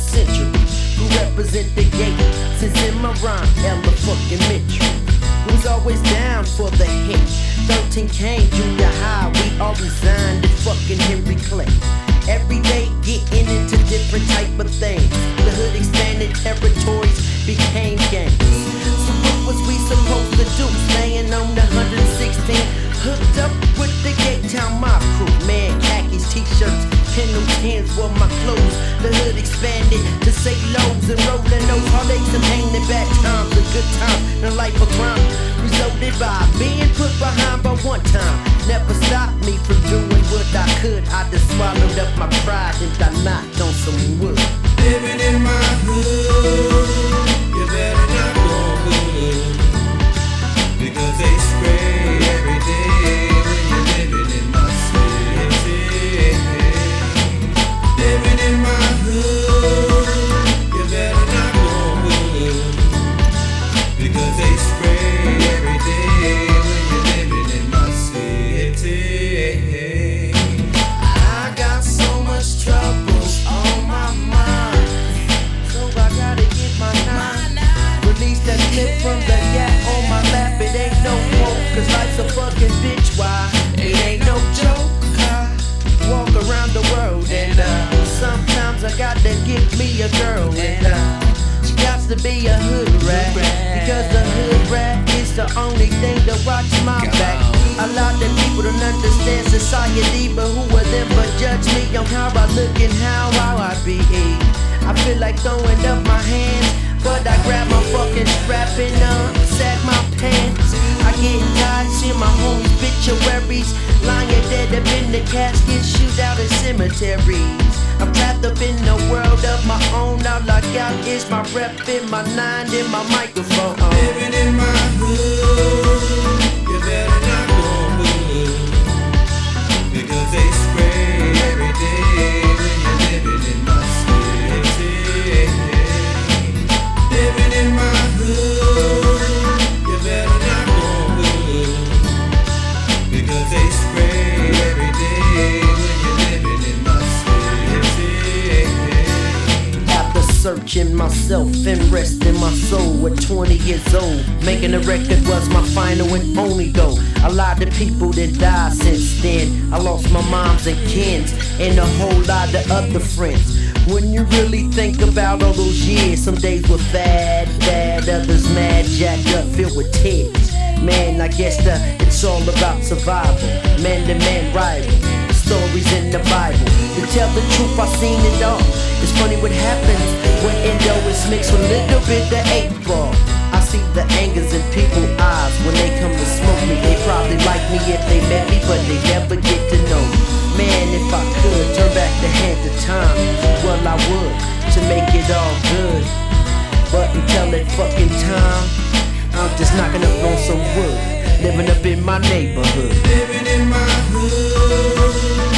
century. Who represent the gate since in my rhyme, Ella fucking Mitchell. Who's always down for the hit. 13 came junior high, we all resigned to fucking Henry Clay. Every day getting into different type of things. The hood expanded territories, became gangs. So what was we supposed to do? Staying on the 116, hooked up with the Gate Town mob crew. Man, khakis, t-shirts, Pendle tens were my clothes. The hood expanded to say lows and rolling those heartaches and pain and bad times. A good time in a life of crime resulted by being put behind by one time. Never stopped me from doing what I could. I just swallowed up my pride and I knocked on some wood. Living in my hood, you better not go good, because they spray every day when you're living in my city. Living in my hood, you better not go good, because they spray every day when you're living in my city. I got so much troubles on my mind, So I gotta get my nine. Release that clip from the yak on my lap. It ain't no hope, cause life's a fucking bitch. Why? It ain't no joke. I walk around the world and sometimes I gotta give me a girl and she got to be a hood rat, because the hood rat is the only thing to watch my back. A lot of people don't understand society, but who are them but judge me on how I look and how I be. I feel like throwing up my hands, but I grab my fucking strap and sag my pants. I get tired seeing my homies' obituaries lying dead up in the casket, shoot out in cemeteries. I'm trapped up in a world of my own. All I got is my rep in my nine and my microphone. living in my hood, you better not go good, because they spray every day when you're living in my city. Living in my hood, you better not go good, because they spray every day when you're living in my city. After searching myself and resting my soul at 20 years old, making a record was my final and only goal. A lot of people that died since then. I lost my moms and kins and a whole lot of other friends. When you really think about all those years, some days were bad, others mad, jacked up, filled with tears. Man, I guess it's all about survival, man-to-man rival, stories in the Bible. To tell the truth, I've seen it all. It's funny what happens when endo is mixed with a little bit of 8-ball. I see the angers in people's eyes when they come to smoke me. They probably like me if they met me, but they never get to know me. Man, if I could turn back the hands of time, well I would, to make it all good. But until that fucking time, I'm just knocking up on some wood, living up in my neighborhood. Living in my hood.